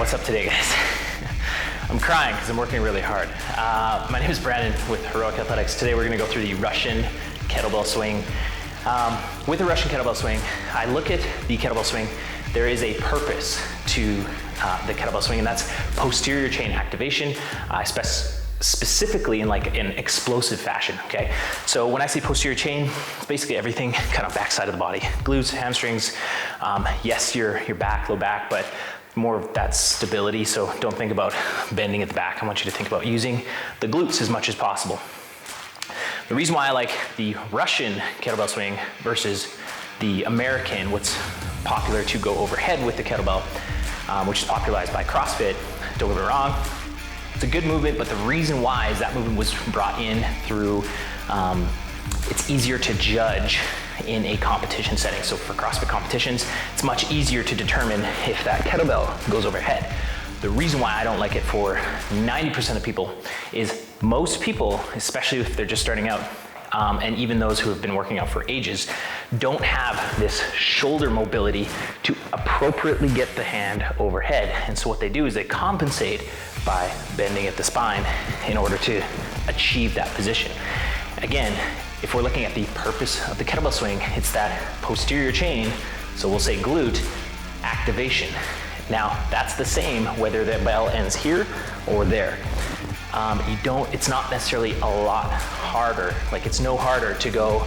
what's up today, guys? I'm crying because I'm working really hard. My name is Brandon with Heroic Athletics. Today we're gonna go through the Russian kettlebell swing. With the Russian kettlebell swing, I look at the kettlebell swing. There is a purpose to the kettlebell swing, and that's posterior chain activation, specifically in like an explosive fashion, okay? So when I say posterior chain, it's basically everything kind of backside of the body. Glutes, hamstrings, yes, your back, low back, but more of that stability. So don't think about bending at the back. I want you to think about using the glutes as much as possible. The reason why I like the Russian kettlebell swing versus the American, what's popular to go overhead with the kettlebell, which is popularized by CrossFit, don't get me wrong, it's a good movement, but the reason why is that movement was brought in through, it's easier to judge in a competition setting. So for CrossFit competitions, it's much easier to determine if that kettlebell goes overhead. The reason why I don't like it for 90% of people is most people, especially if they're just starting out, and even those who have been working out for ages, don't have this shoulder mobility to appropriately get the hand overhead. And so what they do is they compensate by bending at the spine in order to achieve that position. Again, if we're looking at the purpose of the kettlebell swing, it's that posterior chain, so we'll say glute activation. Now, that's the same whether the bell ends here or there. It's not necessarily a lot harder, like it's no harder to go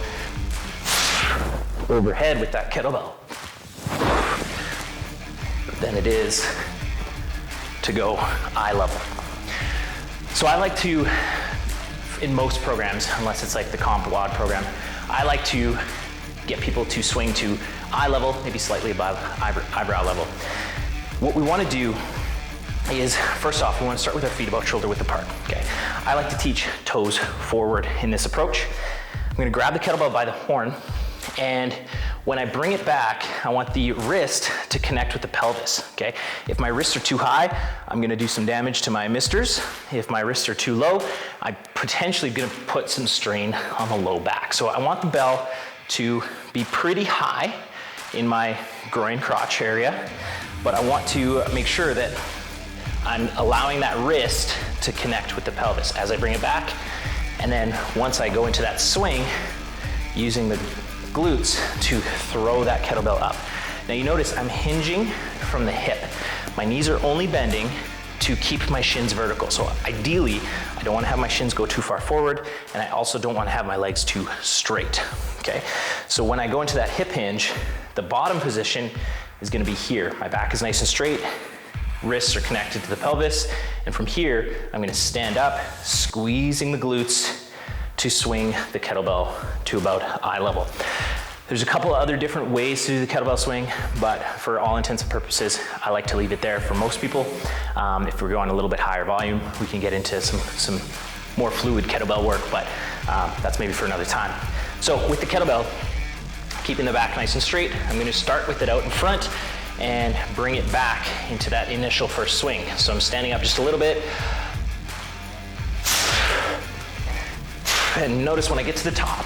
overhead with that kettlebell than it is to go eye level. So I like to, in most programs, unless it's like the Comp WOD program, I like to get people to swing to eye level, maybe slightly above eyebrow level. What we want to do is, first off, we want to start with our feet about shoulder width apart, okay? I like to teach toes forward in this approach. I'm going to grab the kettlebell by the horn, and when I bring it back, I want the wrist to connect with the pelvis, okay? If my wrists are too high, I'm gonna do some damage to my misters. If my wrists are too low, I'm potentially gonna put some strain on the low back. So I want the bell to be pretty high in my groin crotch area, but I want to make sure that I'm allowing that wrist to connect with the pelvis as I bring it back. And then once I go into that swing, using the glutes to throw that kettlebell up. Now you notice I'm hinging from the hip. My knees are only bending to keep my shins vertical. So ideally, I don't want to have my shins go too far forward, and I also don't want to have my legs too straight, okay? So when I go into that hip hinge, the bottom position is going to be here. My back is nice and straight, wrists are connected to the pelvis, and from here, I'm going to stand up, squeezing the glutes to swing the kettlebell to about eye level. There's a couple other different ways to do the kettlebell swing, but for all intents and purposes, I like to leave it there for most people. If we're going a little bit higher volume, we can get into some more fluid kettlebell work, but that's maybe for another time. So with the kettlebell, keeping the back nice and straight, I'm gonna start with it out in front and bring it back into that initial first swing. So I'm standing up just a little bit, and notice when I get to the top,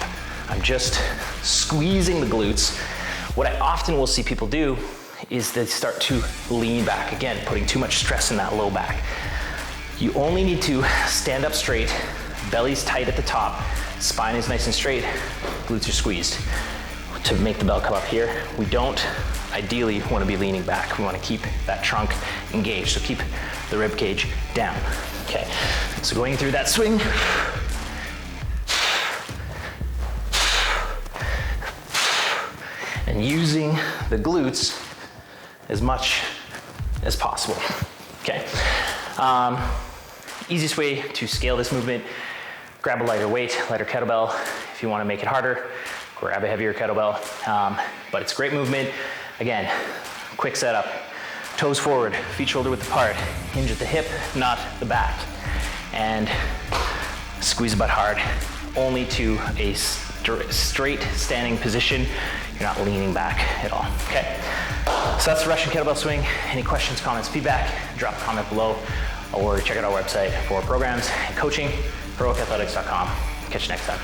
I'm just squeezing the glutes. What I often will see people do is they start to lean back, again, putting too much stress in that low back. You only need to stand up straight, belly's tight at the top, spine is nice and straight, glutes are squeezed. To make the bell come up here, we don't ideally want to be leaning back. We want to keep that trunk engaged, so keep the rib cage down. Okay, so going through that swing, and using the glutes as much as possible, okay? Easiest way to scale this movement, grab a lighter weight, lighter kettlebell. If you wanna make it harder, grab a heavier kettlebell. But it's a great movement. Again, quick setup, toes forward, feet shoulder width apart, hinge at the hip, not the back. And squeeze the butt hard, only to a straight standing position. You're not leaning back at all, okay? So that's the Russian kettlebell swing. Any questions, comments, feedback, drop a comment below, or check out our website for programs and coaching, heroicathletics.com. Catch you next time.